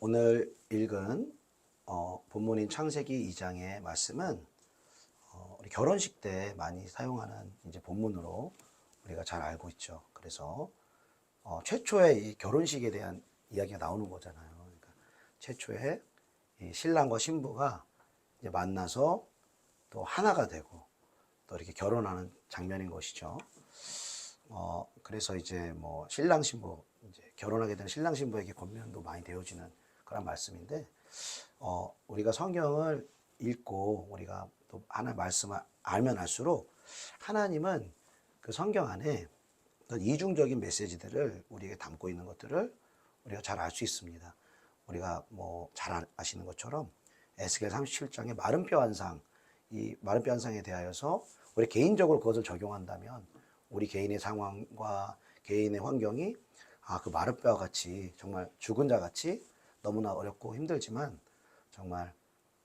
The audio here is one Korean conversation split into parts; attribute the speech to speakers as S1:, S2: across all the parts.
S1: 오늘 읽은 본문인 창세기 2장의 말씀은 우리 결혼식 때 많이 사용하는 이제 본문으로 우리가 잘 알고 있죠. 그래서 최초의 이 결혼식에 대한 이야기가 나오는 거잖아요. 그러니까 최초의 이 신랑과 신부가 이제 만나서 또 하나가 되고 또 이렇게 결혼하는 장면인 것이죠. 그래서 이제 뭐 신랑 신부 이제 결혼하게 된 신랑 신부에게 권면도 많이 되어지는 그런 말씀인데 우리가 성경을 읽고 우리가 또 하나의 말씀을 알면 알수록 하나님은 그 성경 안에 어떤 이중적인 메시지들을 우리에게 담고 있는 것들을 우리가 잘 알 수 있습니다. 우리가 뭐 잘 아시는 것처럼 에스겔 37장의 마른 뼈 환상, 이 마른 뼈 환상에 대하여서 우리 개인적으로 그것을 적용한다면 우리 개인의 상황과 개인의 환경이 그 마른 뼈와 같이 정말 죽은 자 같이 너무나 어렵고 힘들지만 정말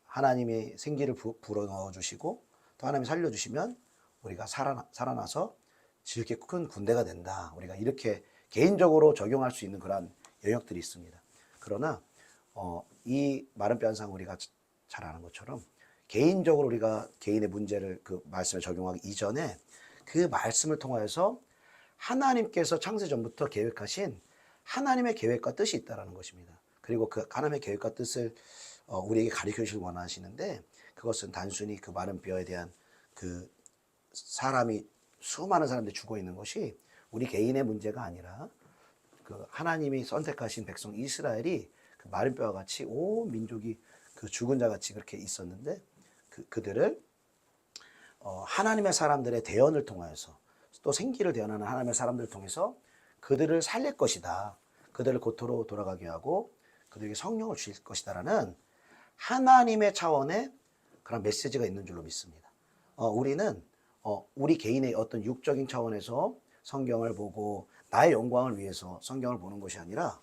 S1: 하나님이 생기를 불어넣어 주시고 또 하나님이 살려주시면 우리가 살아나서 지극히 큰 군대가 된다. 우리가 이렇게 개인적으로 적용할 수 있는 그런 영역들이 있습니다. 그러나 이 마른 뼈 환상 우리가 잘 아는 것처럼 개인적으로 우리가 개인의 문제를 그 말씀에 적용하기 이전에 그 말씀을 통하여서 하나님께서 창세 전부터 계획하신 하나님의 계획과 뜻이 있다는 것입니다. 그리고 그 하나님의 계획과 뜻을 우리에게 가르쳐 주시길 원하시는데 그것은 단순히 그 마른 뼈에 대한 그 사람이 수많은 사람들이 죽어 있는 것이 우리 개인의 문제가 아니라 그 하나님이 선택하신 백성 이스라엘이 그 마른 뼈와 같이 온 민족이 그 죽은 자 같이 그렇게 있었는데 그들을 하나님의 사람들의 대언을 통하여서 또 생기를 대언하는 하나님의 사람들을 통해서 그들을 살릴 것이다. 그들을 고토로 돌아가게 하고 그들에게 성령을 주실 것이다라는 하나님의 차원의 그런 메시지가 있는 줄로 믿습니다. 우리는 우리 개인의 어떤 육적인 차원에서 성경을 보고 나의 영광을 위해서 성경을 보는 것이 아니라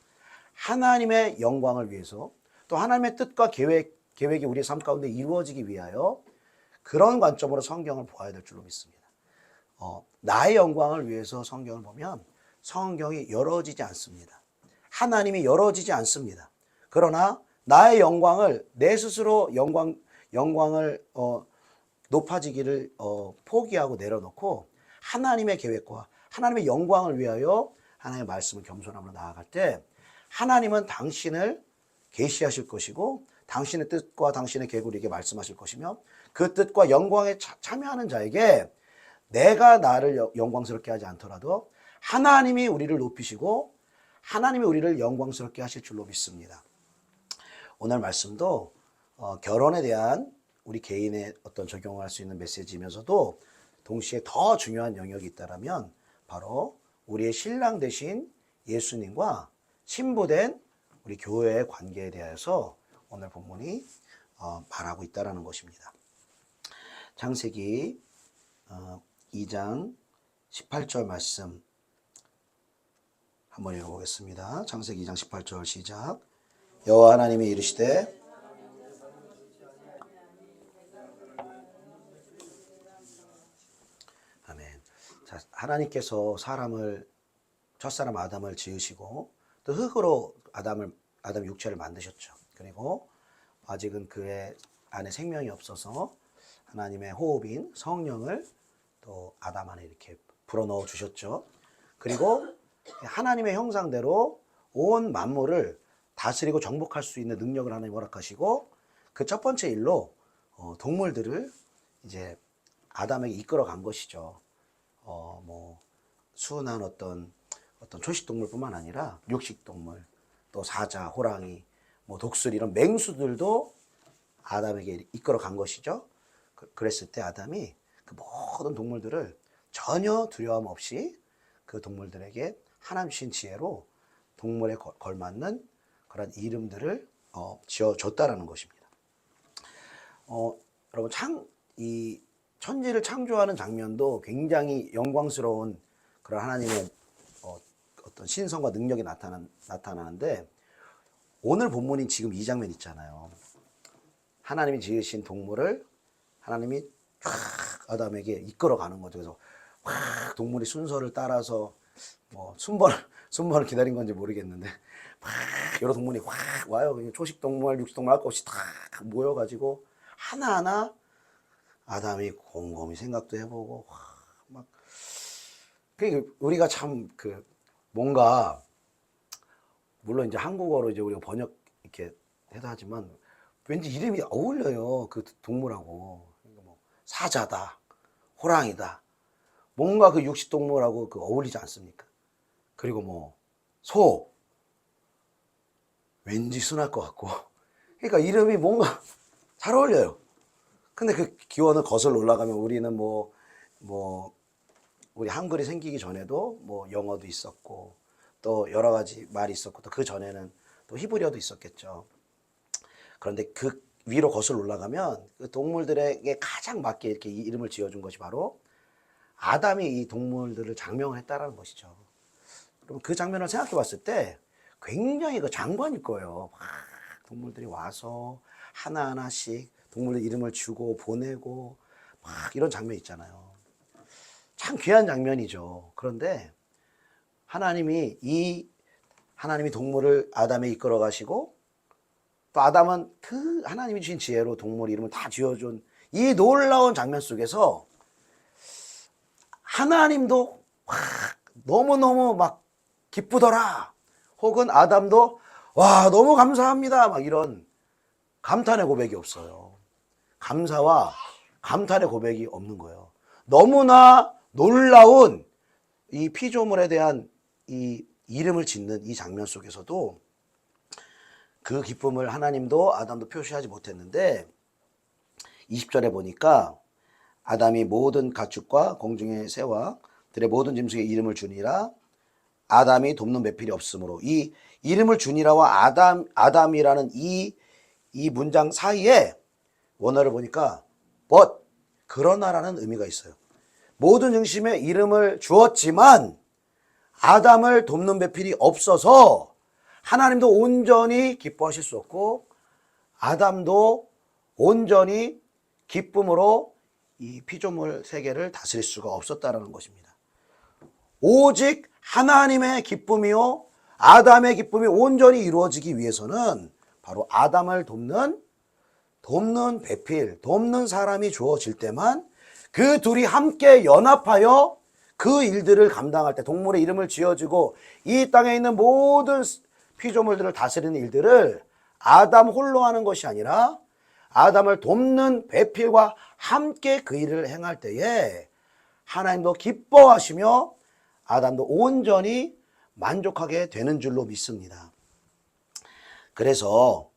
S1: 하나님의 영광을 위해서 또 하나님의 뜻과 계획이 우리의 삶 가운데 이루어지기 위하여 그런 관점으로 성경을 보아야 될 줄로 믿습니다. 나의 영광을 위해서 성경을 보면 성경이 열어지지 않습니다. 하나님이 열어지지 않습니다. 그러나 나의 영광을 내 스스로 영광을 높아지기를 포기하고 내려놓고 하나님의 계획과 하나님의 영광을 위하여 하나님의 말씀을 겸손함으로 나아갈 때 하나님은 당신을 계시하실 것이고 당신의 뜻과 당신의 계획을 우리에게 말씀하실 것이며 그 뜻과 영광에 참여하는 자에게 내가 나를 영광스럽게 하지 않더라도 하나님이 우리를 높이시고 하나님이 우리를 영광스럽게 하실 줄로 믿습니다. 오늘 말씀도 결혼에 대한 우리 개인의 어떤 적용할 수 있는 메시지이면서도 동시에 더 중요한 영역이 있다면 바로 우리의 신랑 되신 예수님과 신부된 우리 교회의 관계에 대해서 오늘 본문이 말하고 있다는 것입니다. 창세기 2장 18절 말씀 한번 읽어보겠습니다. 창세기 2장 18절 시작. 여호와 하나님이 이르시되 아멘. 자, 하나님께서 첫사람 아담을 지으시고 또 흙으로 아담 육체를 만드셨죠. 그리고 아직은 그의 안에 생명이 없어서 하나님의 호흡인 성령을 또 아담 안에 이렇게 불어넣어 주셨죠. 그리고 하나님의 형상대로 온 만물을 다스리고 정복할 수 있는 능력을 하나님 허락하시고 그 첫 번째 일로 동물들을 이제 아담에게 이끌어 간 것이죠. 뭐 순한 어떤 초식 동물뿐만 아니라 육식 동물, 또 사자, 호랑이, 뭐 독수리 이런 맹수들도 아담에게 이끌어 간 것이죠. 그랬을 때 아담이 그 모든 동물들을 전혀 두려움 없이 그 동물들에게 하나님 주신 지혜로 동물에 걸맞는 그런 이름들을 지어줬다라는 것입니다. 여러분 이 천지를 창조하는 장면도 굉장히 영광스러운 그런 하나님의 어떤 신성과 능력이 나타나는데 오늘 본문인 지금 이 장면 있잖아요. 하나님이 지으신 동물을 하나님이 아담에게 이끌어가는 거죠. 그래서 동물이 순서를 따라서 뭐 순번을 기다린 건지 모르겠는데 막 여러 동물이 확 와요. 그냥 초식 동물, 육식 동물 할 것 없이 다 모여가지고 하나하나 아담이 곰곰이 생각도 해보고 막 우리가 참 뭔가 물론 이제 한국어로 이제 우리가 번역 이렇게 해도 하지만 왠지 이름이 어울려요. 그 동물하고. 그러니까 뭐 사자다, 호랑이다. 뭔가 그 육식 동물하고 어울리지 않습니까? 그리고 뭐 소, 왠지 순할 것 같고. 그러니까 이름이 뭔가 잘 어울려요. 근데 그 기원을 거슬러 올라가면 우리는 우리 한글이 생기기 전에도 뭐 영어도 있었고 또 여러 가지 말이 있었고 또 그 전에는 또 히브리어도 있었겠죠. 그런데 그 위로 거슬러 올라가면 그 동물들에게 가장 맞게 이렇게 이 이름을 지어준 것이 바로 아담이 이 동물들을 장명을 했다라는 것이죠. 그럼 그 장면을 생각해 봤을 때 굉장히 그 장관일 거예요. 막 동물들이 와서 하나하나씩 동물들 이름을 주고 보내고 막 이런 장면 있잖아요. 참 귀한 장면이죠. 그런데 하나님이 동물을 아담에 이끌어 가시고 또 아담은 그 하나님이 주신 지혜로 동물 이름을 다 지어준 이 놀라운 장면 속에서 하나님도 너무너무 막 기쁘더라. 혹은 아담도 와, 너무 감사합니다. 막 이런 감탄의 고백이 없어요. 감사와 감탄의 고백이 없는 거예요. 너무나 놀라운 이 피조물에 대한 이 이름을 짓는 이 장면 속에서도 그 기쁨을 하나님도 아담도 표시하지 못했는데 20절에 보니까 아담이 모든 가축과 공중의 새와 들의 모든 짐승의 이름을 주니라. 아담이 돕는 배필이 없으므로 이 이름을 주니라와 아담이라는 이 문장 사이에 원어를 보니까 but 그러나라는 의미가 있어요. 모든 중심에 이름을 주었지만 아담을 돕는 배필이 없어서 하나님도 온전히 기뻐하실 수 없고 아담도 온전히 기쁨으로 이 피조물 세계를 다스릴 수가 없었다는 것입니다. 오직 하나님의 기쁨이요 아담의 기쁨이 온전히 이루어지기 위해서는 바로 아담을 돕는 배필, 돕는 사람이 주어질 때만 그 둘이 함께 연합하여 그 일들을 감당할 때 동물의 이름을 지어주고 이 땅에 있는 모든 피조물들을 다스리는 일들을 아담 홀로 하는 것이 아니라 아담을 돕는 배필과 함께 그 일을 행할 때에 하나님도 기뻐하시며 아담도 온전히 만족하게 되는 줄로 믿습니다. 그래서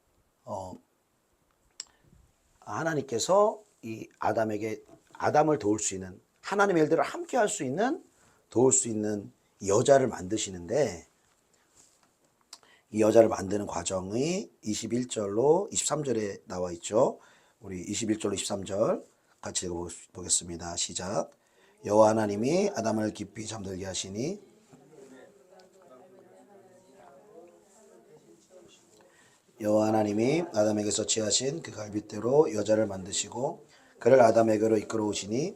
S1: 하나님께서 이 아담을 도울 수 있는 하나님의 일들을 함께 할 수 있는 도울 수 있는 여자를 만드시는데 이 여자를 만드는 과정이 21절로 23절에 나와 있죠. 우리 21절로 23절 같이 읽어보겠습니다. 시작. 여호와 하나님이 아담을 깊이 잠들게 하시니 여호와 하나님이 아담에게서 취하신 그 갈빗대로 여자를 만드시고 그를 아담에게로 이끌어오시니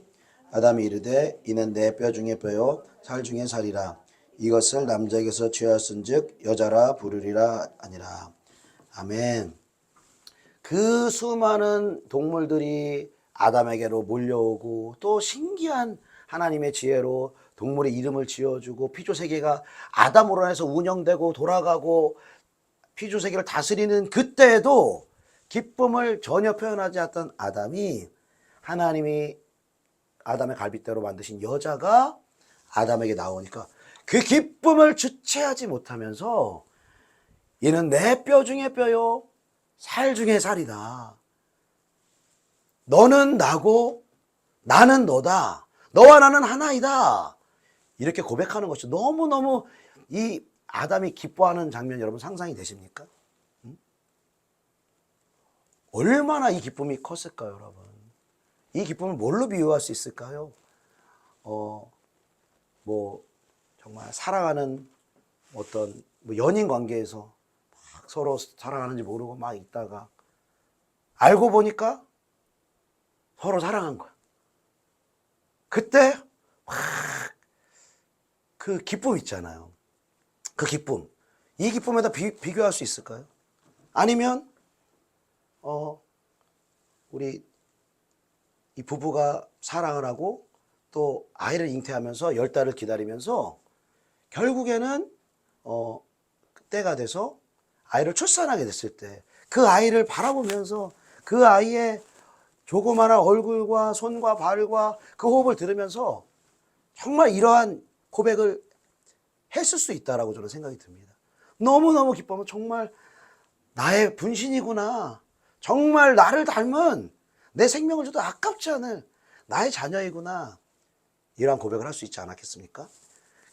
S1: 아담이 이르되 이는 내 뼈 중에 뼈요 살 중에 살이라 이것을 남자에게서 취하였은즉 여자라 부르리라 아니라. 아멘. 그 수많은 동물들이 아담에게로 몰려오고 또 신기한 하나님의 지혜로 동물의 이름을 지어주고 피조세계가 아담으로 해서 운영되고 돌아가고 피조세계를 다스리는 그때에도 기쁨을 전혀 표현하지 않았던 아담이 하나님이 아담의 갈빗대로 만드신 여자가 아담에게 나오니까 그 기쁨을 주체하지 못하면서 이는 내 뼈 중에 뼈요 살 중에 살이다. 너는 나고 나는 너다. 너와 나는 하나이다. 이렇게 고백하는 것이 너무너무 이 아담이 기뻐하는 장면 여러분 상상이 되십니까? 얼마나 이 기쁨이 컸을까요, 여러분? 이 기쁨을 뭘로 비유할 수 있을까요? 정말 사랑하는 어떤 연인 관계에서 막 서로 사랑하는지 모르고 막 있다가 알고 보니까 서로 사랑한 거야. 그때 막 그 기쁨 있잖아요. 그 기쁨. 이 기쁨에다 비교할 수 있을까요? 아니면 우리 이 부부가 사랑을 하고 또 아이를 잉태하면서 10달을 기다리면서 결국에는 때가 돼서 아이를 출산하게 됐을 때 그 아이를 바라보면서 그 아이의 조그마한 얼굴과 손과 발과 그 호흡을 들으면서 정말 이러한 고백을 했을 수 있다라고 저는 생각이 듭니다. 너무너무 기뻐하면 정말 나의 분신이구나. 정말 나를 닮은 내 생명을 줘도 아깝지 않을 나의 자녀이구나. 이러한 고백을 할 수 있지 않았겠습니까?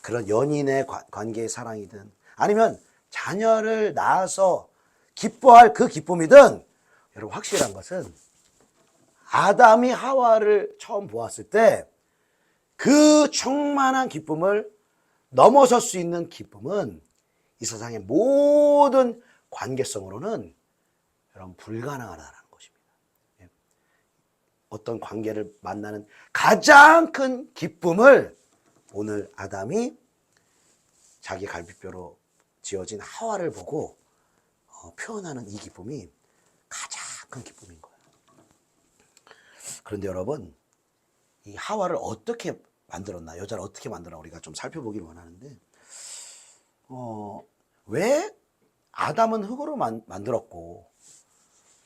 S1: 그런 연인의 관계의 사랑이든 아니면 자녀를 낳아서 기뻐할 그 기쁨이든 여러분 확실한 것은 아담이 하와를 처음 보았을 때 그 충만한 기쁨을 넘어설 수 있는 기쁨은 이 세상의 모든 관계성으로는 여러분 불가능하다는 것입니다. 어떤 관계를 만나는 가장 큰 기쁨을 오늘 아담이 자기 갈비뼈로 지어진 하와를 보고 표현하는 이 기쁨이 가장 큰 기쁨인 거예요. 그런데 여러분, 이 하와를 어떻게 만들었나, 여자를 어떻게 만들었나 우리가 좀 살펴보기를 원하는데 왜 아담은 흙으로 만들었고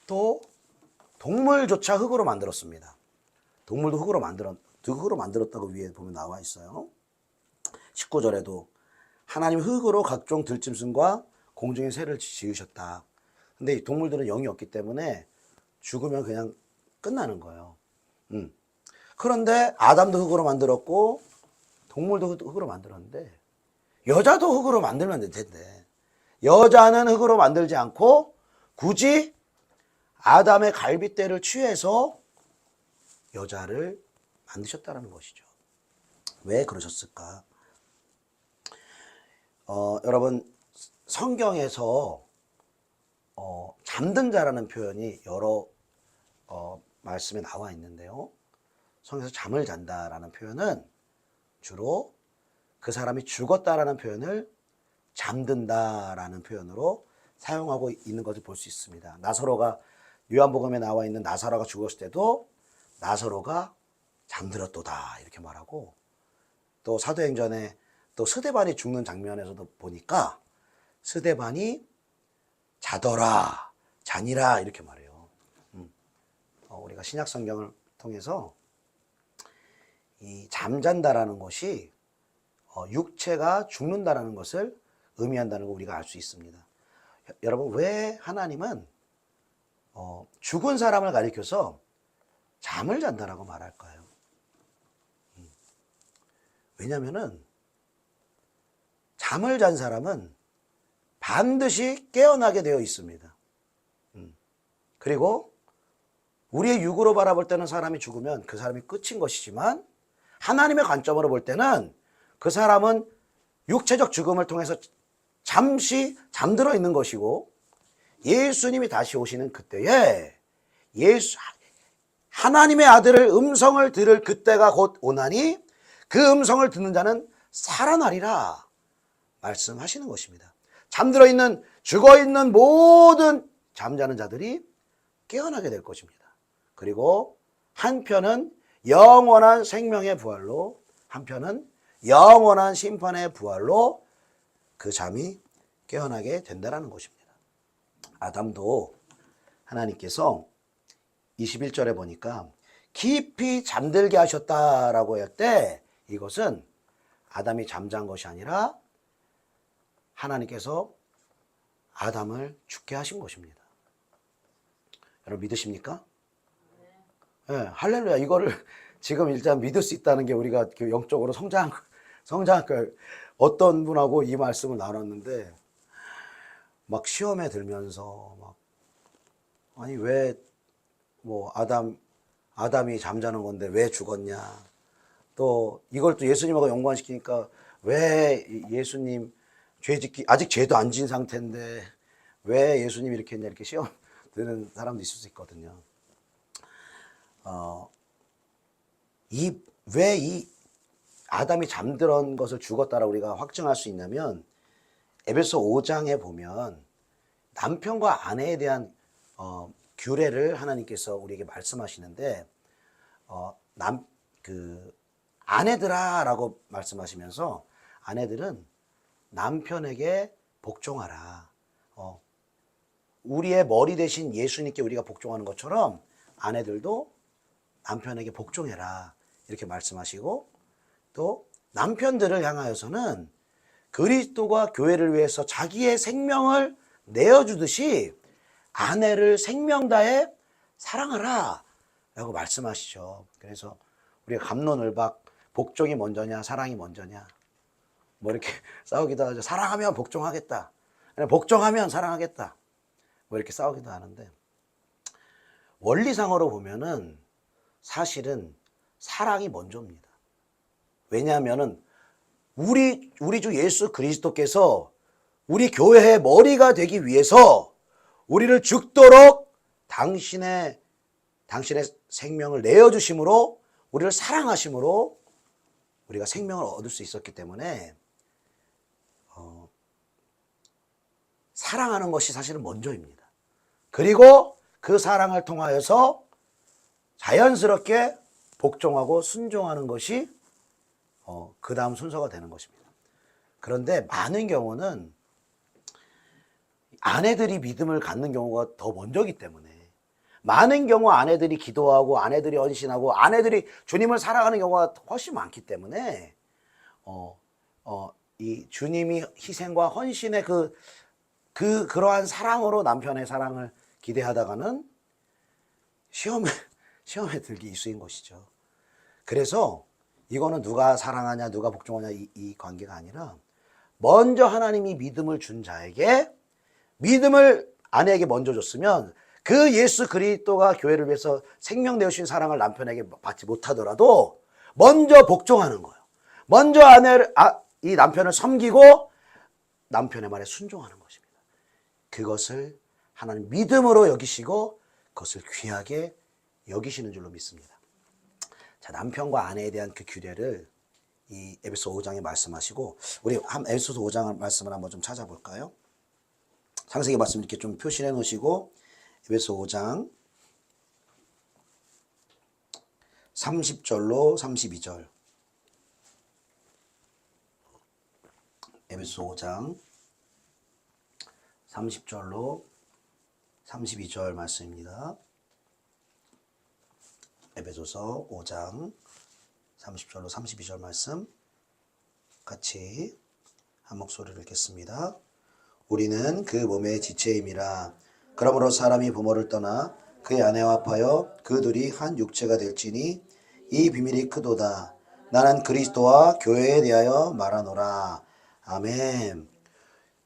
S1: 또 동물조차 흙으로 만들었습니다. 동물도 흙으로 만들었다고 위에 보면 나와 있어요. 19절에도 하나님 흙으로 각종 들짐승과 공중의 새를 지으셨다. 근데 이 동물들은 영이 없기 때문에 죽으면 그냥 끝나는 거예요. 그런데 아담도 흙으로 만들었고 동물도 흙으로 만들었는데 여자도 흙으로 만들면 될 텐데 여자는 흙으로 만들지 않고 굳이 아담의 갈빗대를 취해서 여자를 만드셨다는 것이죠. 왜 그러셨을까? 여러분 성경에서 잠든 자라는 표현이 여러 말씀에 나와 있는데요. 성경에서 잠을 잔다라는 표현은 주로 그 사람이 죽었다라는 표현을 잠든다라는 표현으로 사용하고 있는 것을 볼 수 있습니다. 나사로가 요한복음에 나와 있는 나사로가 죽었을 때도 나사로가 잠들었도다 이렇게 말하고 또 사도행전에 또 스데반이 죽는 장면에서도 보니까 스데반이 자더라 자니라 이렇게 말해요. 우리가 신약 성경을 통해서 이 잠잔다라는 것이 육체가 죽는다라는 것을 의미한다는 걸 우리가 알 수 있습니다. 여러분 왜 하나님은 죽은 사람을 가리켜서 잠을 잔다라고 말할까요? 왜냐하면은 잠을 잔 사람은 반드시 깨어나게 되어 있습니다. 그리고 우리의 육으로 바라볼 때는 사람이 죽으면 그 사람이 끝인 것이지만 하나님의 관점으로 볼 때는 그 사람은 육체적 죽음을 통해서 잠시 잠들어 있는 것이고 예수님이 다시 오시는 그때에 하나님의 아들의 음성을 들을 그때가 곧 오나니 그 음성을 듣는 자는 살아나리라 말씀하시는 것입니다. 잠들어 있는 죽어 있는 모든 잠자는 자들이 깨어나게 될 것입니다. 그리고 한편은 영원한 생명의 부활로 한편은 영원한 심판의 부활로 그 잠이 깨어나게 된다는 것입니다. 아담도 하나님께서 21절에 보니까 깊이 잠들게 하셨다라고 할 때 이것은 아담이 잠잔 것이 아니라 하나님께서 아담을 죽게 하신 것입니다. 여러분 믿으십니까? 네, 할렐루야. 이거를 지금 일단 믿을 수 있다는 게 우리가 영적으로 성장 어떤 분하고 이 말씀을 나눴는데 막 시험에 들면서 막 아니 왜 뭐 아담이 잠자는 건데 왜 죽었냐 또 이걸 또 예수님하고 연관시키니까 왜 예수님 죄짓기 아직 죄도 안 진 상태인데 왜 예수님 이렇게 했냐 이렇게 시험 드는 사람도 있을 수 있거든요. 왜 이 아담이 잠들은 것을 죽었다라고 우리가 확증할 수 있냐면 에베소 5장에 보면 남편과 아내에 대한 규례를 하나님께서 우리에게 말씀하시는데 아내들아라고 말씀하시면서 아내들은 남편에게 복종하라. 우리의 머리 대신 예수님께 우리가 복종하는 것처럼 아내들도 남편에게 복종해라. 이렇게 말씀하시고 또 남편들을 향하여서는 그리스도가 교회를 위해서 자기의 생명을 내어주듯이 아내를 생명 다해 사랑하라 라고 말씀하시죠. 그래서 우리가 갑론을박 복종이 먼저냐 사랑이 먼저냐 뭐 이렇게 싸우기도 하죠. 사랑하면 복종하겠다, 복종하면 사랑하겠다 뭐 이렇게 싸우기도 하는데, 원리상으로 보면은 사실은 사랑이 먼저입니다. 왜냐하면은 우리 주 예수 그리스도께서 우리 교회의 머리가 되기 위해서 우리를 죽도록 당신의 생명을 내어주심으로 우리를 사랑하심으로 우리가 생명을 얻을 수 있었기 때문에 사랑하는 것이 사실은 먼저입니다. 그리고 그 사랑을 통하여서 자연스럽게 복종하고 순종하는 것이 그 다음 순서가 되는 것입니다. 그런데 많은 경우는 아내들이 믿음을 갖는 경우가 더 먼저이기 때문에 많은 경우 아내들이 기도하고 아내들이 헌신하고 아내들이 주님을 사랑하는 경우가 훨씬 많기 때문에 이 주님이 희생과 헌신의 그러한 사랑으로 남편의 사랑을 기대하다가는 시험에 들기 일쑤인 것이죠. 그래서 이거는 누가 사랑하냐 누가 복종하냐 이 관계가 아니라 먼저 하나님이 믿음을 준 자에게 믿음을 아내에게 먼저 줬으면 그 예수 그리스도가 교회를 위해서 생명 내어주신 사랑을 남편에게 받지 못하더라도 먼저 복종하는 거예요. 먼저 이 남편을 섬기고 남편의 말에 순종하는 것입니다. 그것을 하나님 믿음으로 여기시고 그것을 귀하게 여기시는 줄로 믿습니다. 자, 남편과 아내에 대한 그 규례를 이 에베소 5장에 말씀하시고, 우리 에베소 5장 말씀을 한번 좀 찾아볼까요? 창세기 말씀 이렇게 좀 표시해 놓으시고 에베소 5장 30절로 32절, 에베소 5장 30절로 32절 말씀입니다. 에베소서 5장 30절로 32절 말씀 같이 한 목소리를 읽겠습니다. 우리는 그 몸의 지체임이라. 그러므로 사람이 부모를 떠나 그의 아내와 합하여 그 둘이 한 육체가 될지니 이 비밀이 크도다. 나는 그리스도와 교회에 대하여 말하노라. 아멘.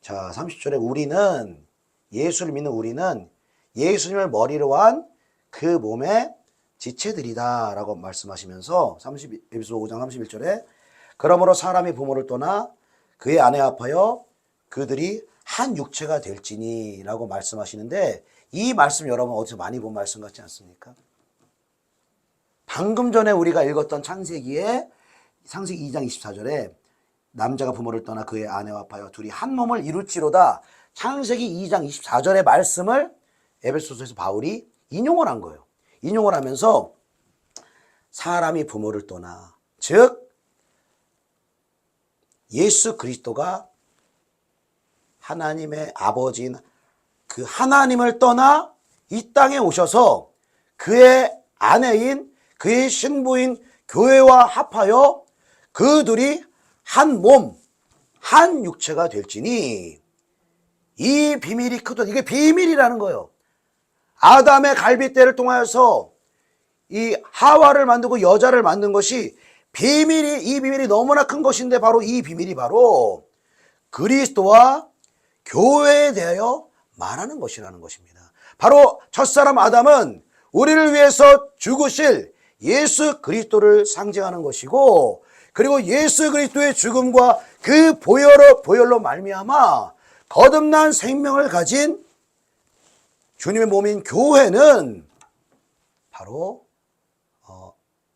S1: 자, 30절에 우리는, 예수를 믿는 우리는 예수님을 머리로 한 그 몸의 지체들이다 라고 말씀하시면서 에베소 5장 31절에 그러므로 사람이 부모를 떠나 그의 아내와 합하여 그들이 한 육체가 될지니 라고 말씀하시는데, 이 말씀 여러분 어디서 많이 본 말씀 같지 않습니까? 방금 전에 우리가 읽었던 창세기 2장 24절에 남자가 부모를 떠나 그의 아내와 합하여 둘이 한 몸을 이룰지로다, 창세기 2장 24절의 말씀을 에베소서에서 바울이 인용을 한 거예요. 인용을 하면서 사람이 부모를 떠나, 즉 예수 그리스도가 하나님의 아버지인 그 하나님을 떠나 이 땅에 오셔서 그의 아내인 그의 신부인 교회와 합하여 그 둘이 한 몸, 한 육체가 될지니 이 비밀이 크도다. 이게 비밀이라는 거예요. 아담의 갈빗대를 통하여서 이 하와를 만들고 여자를 만든 것이 이 비밀이 너무나 큰 것인데, 바로 이 비밀이 바로 그리스도와 교회에 대하여 말하는 것이라는 것입니다. 바로 첫사람 아담은 우리를 위해서 죽으실 예수 그리스도를 상징하는 것이고, 그리고 예수 그리스도의 죽음과 그 보혈로 말미암아 거듭난 생명을 가진 주님의 몸인 교회는 바로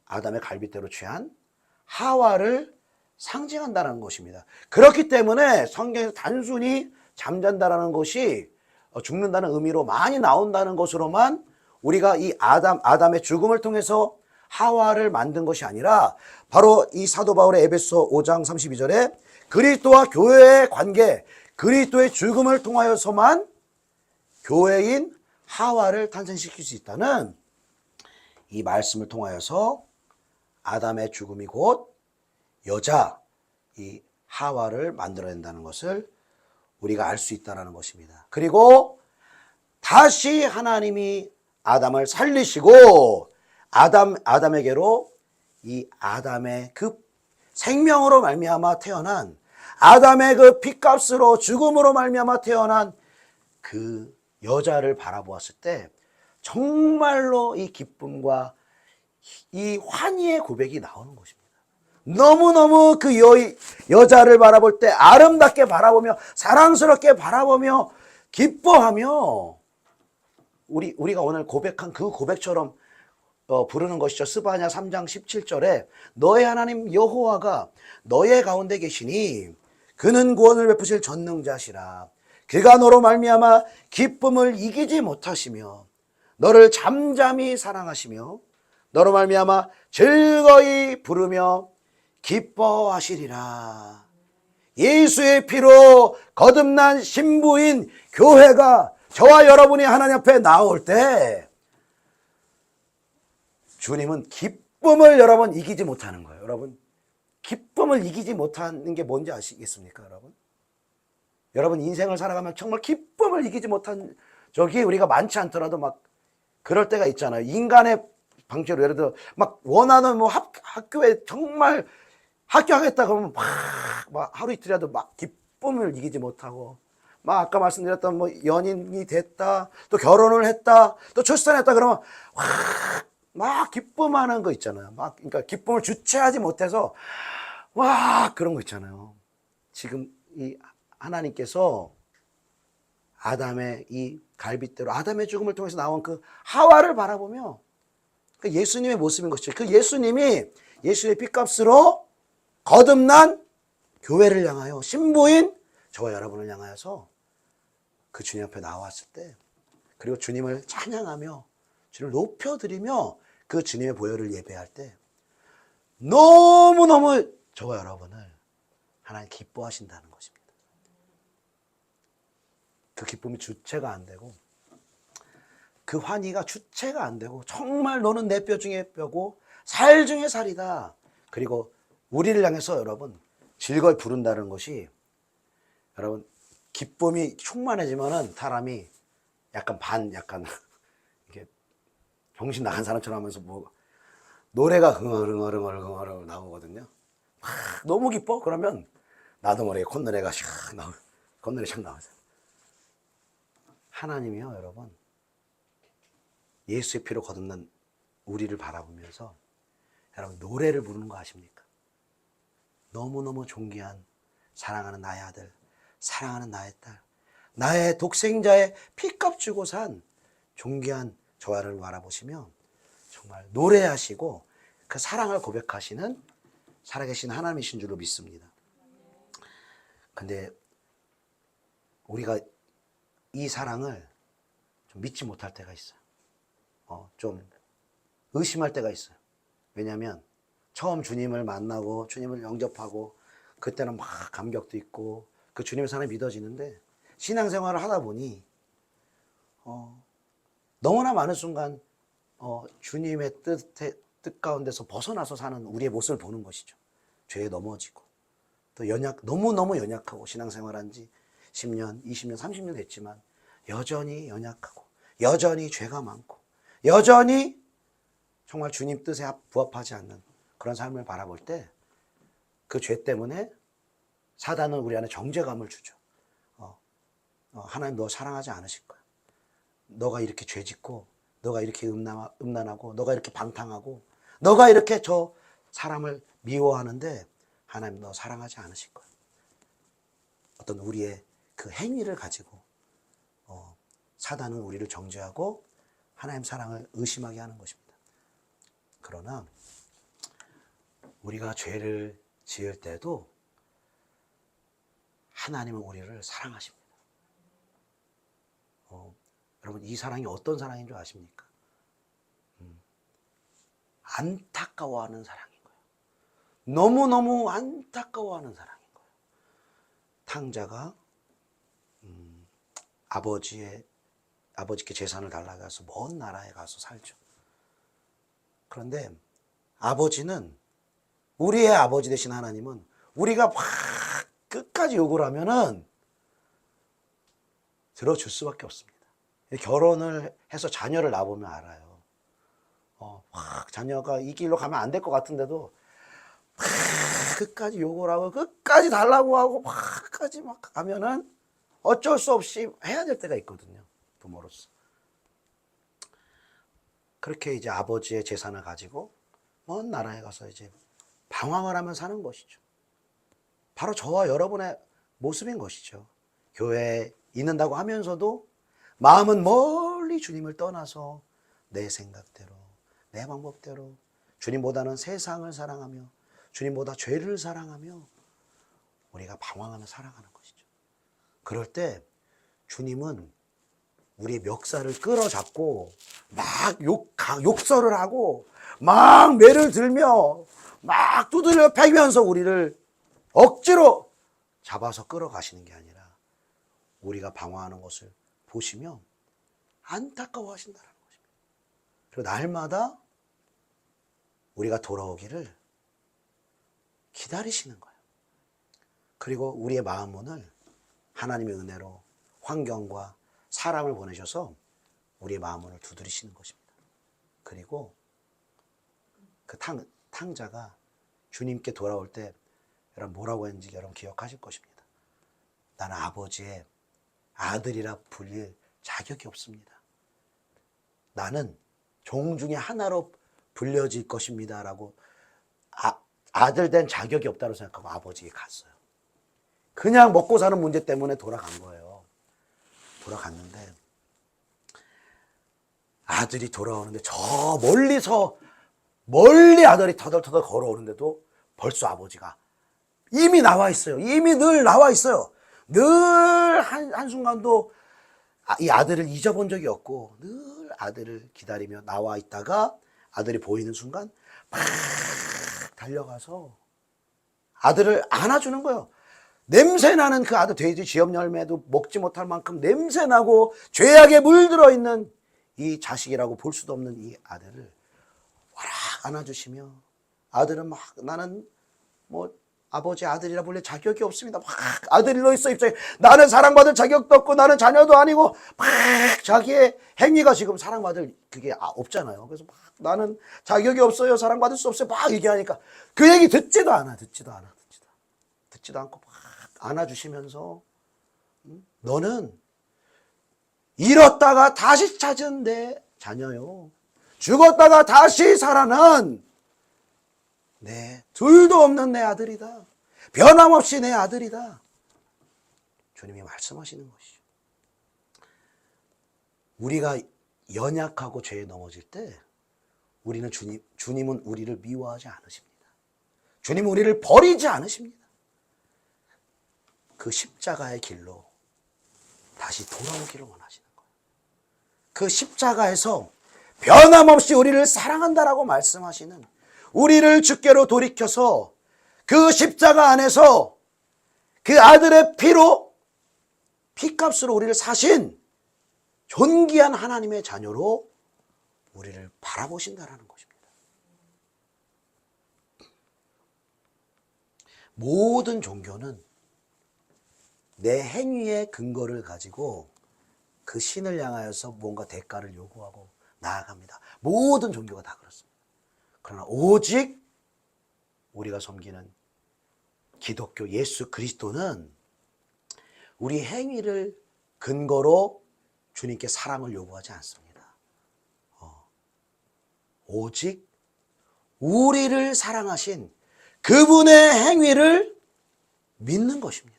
S1: 아담의 갈빗대로 취한 하와를 상징한다는 것입니다. 그렇기 때문에 성경에서 단순히 잠잔다라는 것이 죽는다는 의미로 많이 나온다는 것으로만 우리가 이 아담의 죽음을 통해서 하와를 만든 것이 아니라 바로 이 사도 바울의 에베소 5장 32절에 그리스도와 교회의 관계, 그리스도의 죽음을 통하여서만 교회인 하와를 탄생시킬 수 있다는 이 말씀을 통하여서 아담의 죽음이 곧 여자 이 하와를 만들어낸다는 것을 우리가 알 수 있다는 것입니다. 그리고 다시 하나님이 아담을 살리시고 아담에게로 이 아담의 그 생명으로 말미암아 태어난 아담의 그 핏값으로 죽음으로 말미암아 태어난 그 여자를 바라보았을 때 정말로 이 기쁨과 이 환희의 고백이 나오는 것입니다. 너무너무 그 여자를 바라볼 때 아름답게 바라보며 사랑스럽게 바라보며 기뻐하며 우리가 오늘 고백한 그 고백처럼 부르는 것이죠. 스바냐 3장 17절에 너의 하나님 여호와가 너의 가운데 계시니 그는 구원을 베푸실 전능자시라. 그가 너로 말미암아 기쁨을 이기지 못하시며 너를 잠잠히 사랑하시며 너로 말미암아 즐거이 부르며 기뻐하시리라. 예수의 피로 거듭난 신부인 교회가 저와 여러분이 하나님 앞에 나올 때 주님은 기쁨을 여러분 이기지 못하는 거예요. 여러분 기쁨을 이기지 못하는 게 뭔지 아시겠습니까? 여러분 인생을 살아가면 정말 기쁨을 이기지 못한 적이 우리가 많지 않더라도 막 그럴 때가 있잖아요. 인간의 방식으로 예를 들어 막 원하는 뭐 학교에 정말 합격하겠다 그러면 막 하루 이틀이라도 막 기쁨을 이기지 못하고 막 아까 말씀드렸던 뭐 연인이 됐다 또 결혼을 했다 또 출산했다 그러면 막 기쁨하는 거 있잖아요. 막 그러니까 기쁨을 주체하지 못해서 와 그런 거 있잖아요. 지금 이 하나님께서 아담의 이 갈빗대로 아담의 죽음을 통해서 나온 그 하와를 바라보며 그 예수님의 모습인 것이죠. 그 예수님이 예수의 핏값으로 거듭난 교회를 향하여 신부인 저와 여러분을 향하여서 그 주님 앞에 나왔을 때 그리고 주님을 찬양하며 주님을 높여드리며 그 주님의 보혈을 예배할 때 너무너무 저와 여러분을 하나님 기뻐하신다는 것입니다. 그 기쁨이 주체가 안 되고 그 환희가 주체가 안 되고 정말 너는 내 뼈 중에 뼈고 살 중에 살이다. 그리고 우리를 향해서 여러분 즐거이 부른다는 것이 여러분 기쁨이 충만해지면은 사람이 약간 이렇게 정신 나간 사람처럼 하면서 뭐 노래가 흥얼흥얼 나오거든요. 너무 기뻐? 그러면 나도 모르게 콧노래가 샥 나오고 콧노래 샥 나오죠. 하나님이요 여러분 예수의 피로 거듭난 우리를 바라보면서 여러분 노래를 부르는 거 아십니까? 너무너무 존귀한 사랑하는 나의 아들, 사랑하는 나의 딸, 나의 독생자의 피값 주고 산 존귀한 저와를 바라보시며 정말 노래하시고 그 사랑을 고백하시는 살아계신 하나님이신 줄로 믿습니다. 근데 우리가 이 사랑을 좀 믿지 못할 때가 있어요. 좀 의심할 때가 있어요. 왜냐하면 처음 주님을 만나고 주님을 영접하고 그때는 막 감격도 있고 그 주님의 사랑이 믿어지는데 신앙생활을 하다 보니 너무나 많은 순간 주님의 뜻 가운데서 벗어나서 사는 우리의 모습을 보는 것이죠. 죄에 넘어지고 또 너무너무 연약하고 신앙생활한 지 10년, 20년, 30년 됐지만 여전히 연약하고 여전히 죄가 많고 여전히 정말 주님 뜻에 부합하지 않는 그런 삶을 바라볼 때 그 죄 때문에 사단은 우리 안에 정죄감을 주죠. 하나님 너 사랑하지 않으실 거야. 너가 이렇게 죄짓고 너가 이렇게 음란하고 너가 이렇게 방탕하고 너가 이렇게 저 사람을 미워하는데 하나님 너 사랑하지 않으실 거야. 어떤 우리의 그 행위를 가지고 사단은 우리를 정죄하고 하나님 사랑을 의심하게 하는 것입니다. 그러나 우리가 죄를 지을 때도 하나님은 우리를 사랑하십니다. 여러분, 이 사랑이 어떤 사랑인 줄 아십니까? 안타까워하는 사랑인 거예요. 너무너무 안타까워하는 사랑인 거예요. 탕자가 아버지께 재산을 달라가서 먼 나라에 가서 살죠. 그런데 아버지는, 우리의 아버지 되신 하나님은 우리가 막 끝까지 욕을 하면은 들어줄 수밖에 없습니다. 결혼을 해서 자녀를 낳아보면 알아요. 막 자녀가 이 길로 가면 안 될 것 같은데도 막 끝까지 욕을 하고 끝까지 달라고 하고 막까지 막 가면은 어쩔 수 없이 해야 될 때가 있거든요. 부모로서. 그렇게 이제 아버지의 재산을 가지고 먼 나라에 가서 이제 방황을 하며 사는 것이죠. 바로 저와 여러분의 모습인 것이죠. 교회에 있는다고 하면서도 마음은 멀리 주님을 떠나서 내 생각대로, 내 방법대로, 주님보다는 세상을 사랑하며 주님보다 죄를 사랑하며 우리가 방황하며 살아가는 것이죠. 그럴 때 주님은 우리의 멱살을 끌어잡고 막 욕설을 하고 막 매를 들며 막 두드려 패면서 우리를 억지로 잡아서 끌어가시는 게 아니라 우리가 방황하는 것을 보시며 안타까워하신다는 것입니다. 그리고 날마다 우리가 돌아오기를 기다리시는 거예요. 그리고 우리의 마음 문을 하나님의 은혜로 환경과 사람을 보내셔서 우리의 마음 문을 두드리시는 것입니다. 그리고 그 탕자가 주님께 돌아올 때 여러분 뭐라고 했는지 여러분 기억하실 것입니다. 나는 아버지의 아들이라 불릴 자격이 없습니다. 나는 종 중에 하나로 불려질 것입니다 라고 아들 된 자격이 없다고 생각하고 아버지에게 갔어요. 그냥 먹고 사는 문제 때문에 돌아간 거예요. 돌아갔는데 아들이 돌아오는데 저 멀리 아들이 터덜터덜 걸어오는데도 벌써 아버지가 이미 나와 있어요. 이미 늘 나와 있어요. 늘 한순간도 이 아들을 잊어본 적이 없고 늘 아들을 기다리며 나와 있다가 아들이 보이는 순간 막 달려가서 아들을 안아주는 거예요. 냄새나는 그 아들, 돼지 쥐염 열매도 먹지 못할 만큼 냄새나고 죄악에 물들어 있는 이 자식이라고 볼 수도 없는 이 아들을 와락 안아주시며 아들은 막 나는 뭐 아버지 아들이라 불릴 자격이 없습니다. 막 아들로서 입장에 나는 사랑받을 자격도 없고 나는 자녀도 아니고 막 자기의 행위가 지금 사랑받을 그게 없잖아요. 그래서 막 나는 자격이 없어요. 사랑받을 수 없어요. 막 얘기하니까 그 얘기 듣지도 않고 막 안아주시면서 너는 잃었다가 다시 찾은 내 자녀요. 죽었다가 다시 살아난 둘도 없는 내 아들이다. 변함없이 내 아들이다. 주님이 말씀하시는 것이죠. 우리가 연약하고 죄에 넘어질 때 우리는 주님은 우리를 미워하지 않으십니다. 주님은 우리를 버리지 않으십니다. 그 십자가의 길로 다시 돌아오기를 원하시는 거예요. 그 십자가에서 변함없이 우리를 사랑한다라고 말씀하시는 우리를 주께로 돌이켜서 그 십자가 안에서 그 아들의 피로 피값으로 우리를 사신 존귀한 하나님의 자녀로 우리를 바라보신다라는 것입니다. 모든 종교는 내 행위의 근거를 가지고 그 신을 향하여서 뭔가 대가를 요구하고 나아갑니다. 모든 종교가 다 그렇습니다. 그러나 오직 우리가 섬기는 기독교 예수 그리스도는 우리 행위를 근거로 주님께 사랑을 요구하지 않습니다. 오직 우리를 사랑하신 그분의 행위를 믿는 것입니다.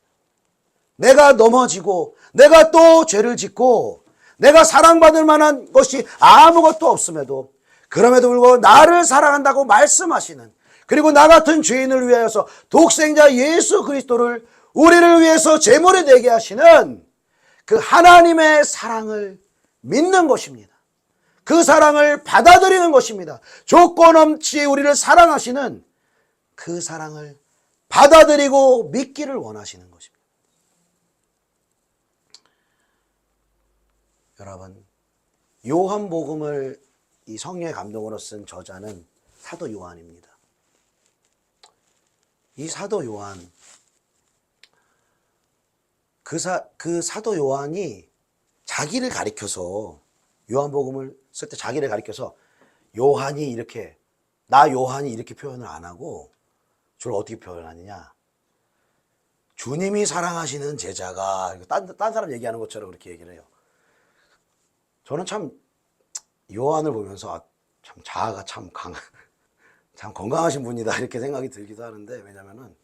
S1: 내가 넘어지고 내가 또 죄를 짓고 내가 사랑받을 만한 것이 아무것도 없음에도 그럼에도 불구하고 나를 사랑한다고 말씀하시는 그리고 나 같은 죄인을 위하여서 독생자 예수 그리스도를 우리를 위해서 제물이 되게 하시는 그 하나님의 사랑을 믿는 것입니다. 그 사랑을 받아들이는 것입니다. 조건 없이 우리를 사랑하시는 그 사랑을 받아들이고 믿기를 원하시는 것입니다. 여러분, 요한복음을 이 성령의 감동으로 쓴 저자는 사도 요한입니다. 이 사도 요한, 그 사도 요한이 자기를 가리켜서, 요한복음을 쓸 때 자기를 가리켜서 요한이 이렇게, 나 요한이 이렇게 표현을 안 하고 주로 어떻게 표현하느냐, 주님이 사랑하시는 제자가, 딴 사람 얘기하는 것처럼 그렇게 얘기를 해요. 저는 참 요한을 보면서 참 자아가 참 건강하신 분이다 이렇게 생각이 들기도 하는데, 왜냐면은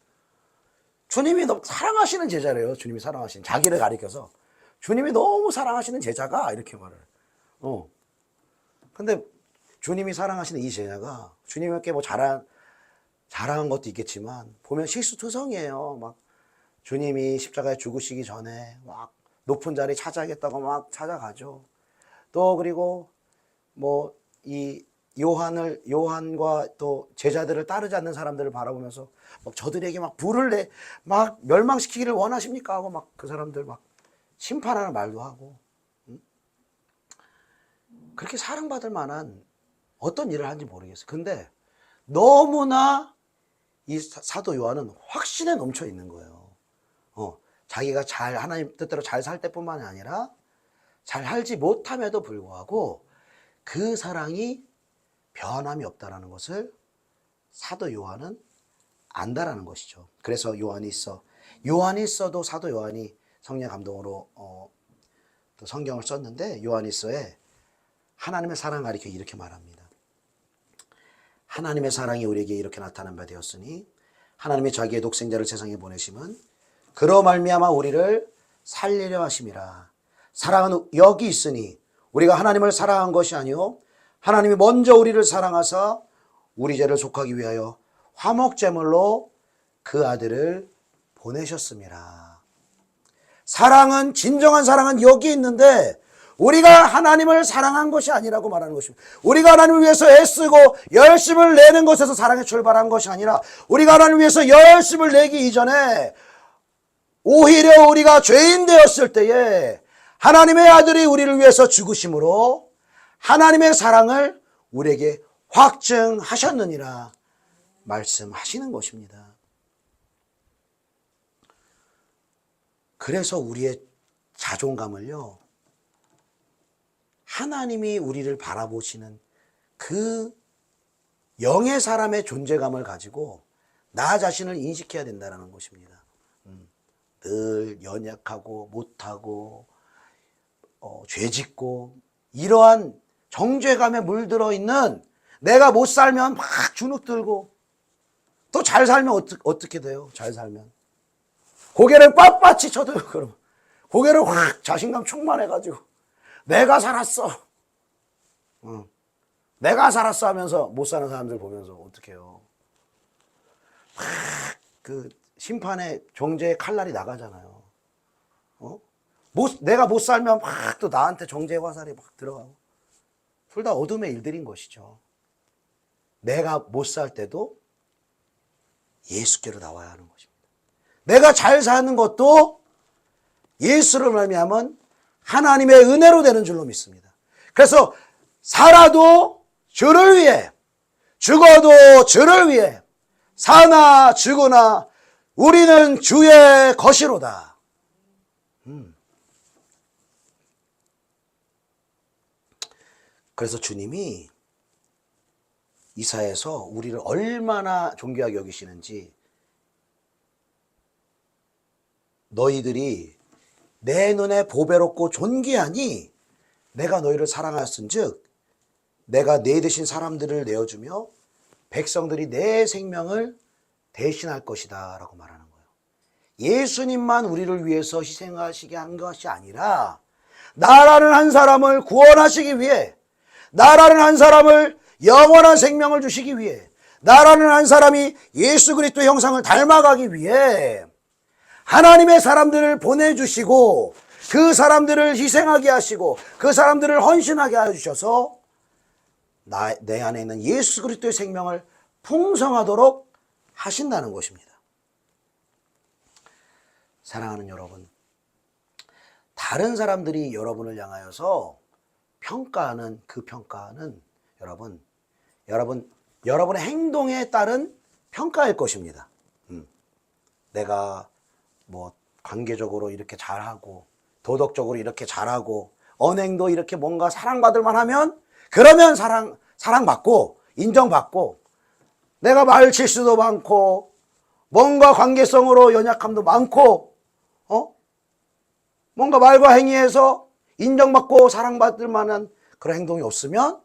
S1: 주님이 너무 사랑하시는 제자래요. 주님이 사랑하시는, 자기를 가리켜서 주님이 너무 사랑하시는 제자가 이렇게 말을 해요. 근데 주님이 사랑하시는 이 제자가 주님께 뭐 자랑한 것도 있겠지만 보면 실수투성이에요. 막 주님이 십자가에 죽으시기 전에 막 높은 자리 찾아야겠다고 막 찾아가죠. 또 그리고 뭐 이 요한과 또 제자들을 따르지 않는 사람들을 바라보면서 막 저들에게 막 불을 막 멸망시키기를 원하십니까 하고 막 그 사람들 막 심판하는 말도 하고, 그렇게 사랑받을 만한 어떤 일을 하는지 모르겠어요. 근데 너무나 이 사도 요한은 확신에 넘쳐 있는 거예요. 자기가 하나님 뜻대로 잘 살 때뿐만이 아니라 잘 살지 못함에도 불구하고 그 사랑이 변함이 없다라는 것을 사도 요한은 안다라는 것이죠. 그래서 요한이 있어도 사도 요한이 성령 감동으로 또 성경을 썼는데, 요한일서에 하나님의 사랑을 가리켜 이렇게 말합니다. 하나님의 사랑이 우리에게 이렇게 나타난 바 되었으니 하나님이 자기의 독생자를 세상에 보내심은 그로 말미암아 우리를 살리려 하심이라. 사랑은 여기 있으니 우리가 하나님을 사랑한 것이 아니요 하나님이 먼저 우리를 사랑하사 우리 죄를 속하기 위하여 화목제물로 그 아들을 보내셨습니다. 사랑은, 진정한 사랑은 여기 있는데 우리가 하나님을 사랑한 것이 아니라고 말하는 것입니다. 우리가 하나님을 위해서 애쓰고 열심을 내는 것에서 사랑에 출발한 것이 아니라, 우리가 하나님을 위해서 열심을 내기 이전에 오히려 우리가 죄인 되었을 때에 하나님의 아들이 우리를 위해서 죽으심으로 하나님의 사랑을 우리에게 확증하셨느니라 말씀하시는 것입니다. 그래서 우리의 자존감을요, 하나님이 우리를 바라보시는 그 영의 사람의 존재감을 가지고 나 자신을 인식해야 된다는 것입니다. 늘 연약하고 못하고 죄짓고 이러한 정죄감에 물들어 있는 내가 못 살면 막 주눅 들고, 또 잘 살면 어떻게 돼요? 잘 살면 고개를 빳빳이 쳐들고, 그러면 고개를 확 자신감 충만해가지고 내가 살았어, 내가 살았어 하면서 못 사는 사람들 보면서 어떻게 해요? 막 그 심판의 정죄의 칼날이 나가잖아요. 내가 못 살면 막 또 나한테 정죄의 화살이 막 들어가고, 둘 다 어둠의 일들인 것이죠. 내가 못 살 때도 예수께로 나와야 하는 것입니다. 내가 잘 사는 것도 예수를 말미암은 하나님의 은혜로 되는 줄로 믿습니다. 그래서 살아도 주를 위해, 죽어도 주를 위해, 사나 죽으나 우리는 주의 것이로다. 그래서 주님이 이사야에서 우리를 얼마나 존귀하게 여기시는지, 너희들이 내 눈에 보배롭고 존귀하니 내가 너희를 사랑하였은즉 내가 내 대신 사람들을 내어주며 백성들이 내 생명을 대신할 것이다 라고 말하는 거예요. 예수님만 우리를 위해서 희생하시게 한 것이 아니라 나라는 한 사람을 구원하시기 위해, 나라는 한 사람을 영원한 생명을 주시기 위해, 나라는 한 사람이 예수 그리스도의 형상을 닮아가기 위해 하나님의 사람들을 보내주시고 그 사람들을 희생하게 하시고 그 사람들을 헌신하게 해주셔서 내 안에 있는 예수 그리스도의 생명을 풍성하도록 하신다는 것입니다. 사랑하는 여러분, 다른 사람들이 여러분을 향하여서 평가하는 그 평가는 여러분의 행동에 따른 평가일 것입니다. 내가 뭐 관계적으로 이렇게 잘하고 도덕적으로 이렇게 잘하고 언행도 이렇게 뭔가 사랑받을 만하면 그러면 사랑받고 인정받고, 내가 말 실수도 많고 뭔가 관계성으로 연약함도 많고 뭔가 말과 행위에서 인정받고 사랑받을 만한 그런 행동이 없으면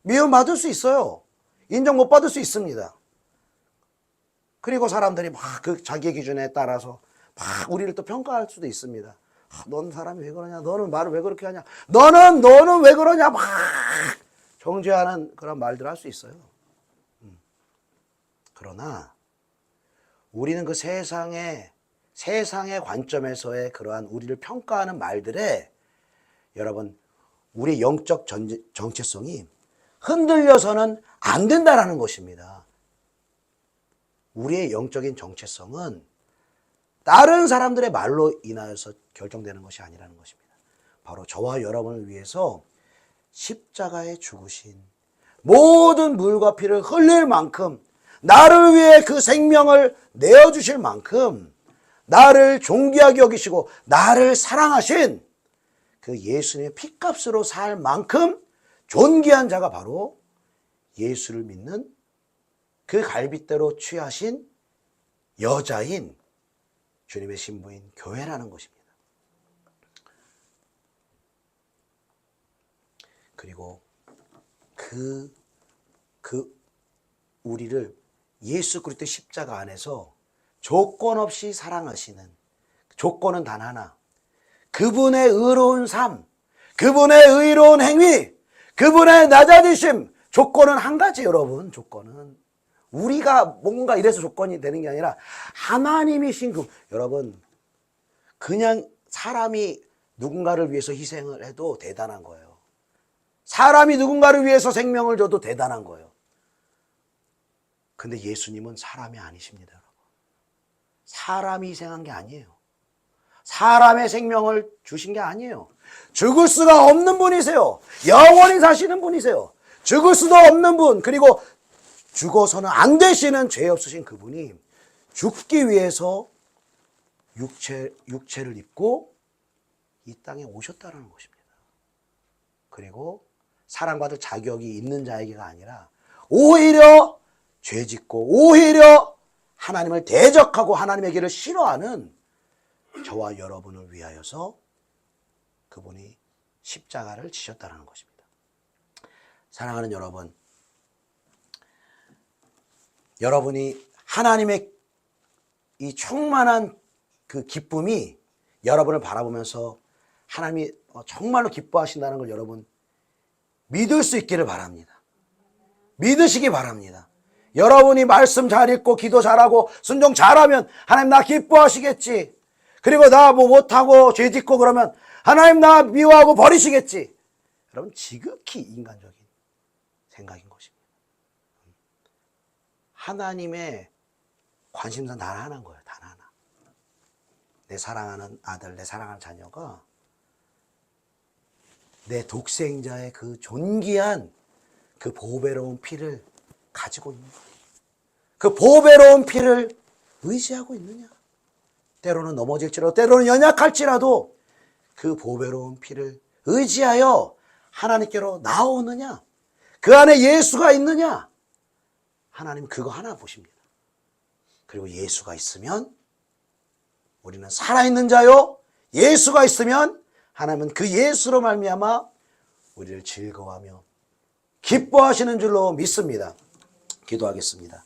S1: 미움받을 수 있어요. 인정 못 받을 수 있습니다. 그리고 사람들이 막 그 자기 기준에 따라서 막 우리를 또 평가할 수도 있습니다. 넌 사람이 왜 그러냐, 너는 말을 왜 그렇게 하냐, 너는 왜 그러냐, 막 정죄하는 그런 말들 할 수 있어요. 그러나 우리는 그 세상의 관점에서의 그러한 우리를 평가하는 말들에 여러분, 우리의 영적 정체성이 흔들려서는 안 된다라는 것입니다. 우리의 영적인 정체성은 다른 사람들의 말로 인하여서 결정되는 것이 아니라는 것입니다. 바로 저와 여러분을 위해서 십자가에 죽으신, 모든 물과 피를 흘릴 만큼 나를 위해 그 생명을 내어주실 만큼 나를 존귀하게 여기시고 나를 사랑하신 그 예수님의 피값으로 살 만큼 존귀한 자가 바로 예수를 믿는 그 갈빗대로 취하신 여자인 주님의 신부인 교회라는 것입니다. 그리고 그 우리를 예수 그리스도의 십자가 안에서 조건 없이 사랑하시는, 조건은 단 하나, 그분의 의로운 삶, 그분의 의로운 행위, 그분의 낮아지심, 조건은 한 가지. 여러분, 조건은 우리가 뭔가 이래서 조건이 되는 게 아니라 하나님이신 여러분, 그냥 사람이 누군가를 위해서 희생을 해도 대단한 거예요. 사람이 누군가를 위해서 생명을 줘도 대단한 거예요. 근데 예수님은 사람이 아니십니다, 여러분. 사람이 희생한 게 아니에요. 사람의 생명을 주신 게 아니에요. 죽을 수가 없는 분이세요. 영원히 사시는 분이세요. 죽을 수도 없는 분, 그리고 죽어서는 안 되시는 죄 없으신 그분이 죽기 위해서 육체를 입고 이 땅에 오셨다는 것입니다. 그리고 사랑받을 자격이 있는 자에게가 아니라 오히려 죄짓고 오히려 하나님을 대적하고 하나님의 길을 싫어하는 저와 여러분을 위하여서 그분이 십자가를 지셨다는 것입니다. 사랑하는 여러분, 여러분이 하나님의 이 충만한 그 기쁨이 여러분을 바라보면서 하나님이 정말로 기뻐하신다는 걸 여러분 믿을 수 있기를 바랍니다. 믿으시기 바랍니다. 여러분이 말씀 잘 읽고 기도 잘하고 순종 잘하면 하나님 나 기뻐하시겠지. 그리고 나 뭐 못하고 죄짓고 그러면 하나님 나 미워하고 버리시겠지. 여러분, 지극히 인간적인 생각인 것입니다. 하나님의 관심사 단 하나인 거예요. 단 하나. 내 사랑하는 아들, 내 사랑하는 자녀가 내 독생자의 그 존귀한 그 보배로운 피를 가지고 있는 거예요. 그 보배로운 피를 의지하고 있느냐. 때로는 넘어질지라도, 때로는 연약할지라도 그 보배로운 피를 의지하여 하나님께로 나오느냐. 그 안에 예수가 있느냐. 하나님 그거 하나 보십니다. 그리고 예수가 있으면 우리는 살아있는 자요, 예수가 있으면 하나님은 그 예수로 말미암아 우리를 즐거워하며 기뻐하시는 줄로 믿습니다. 기도하겠습니다.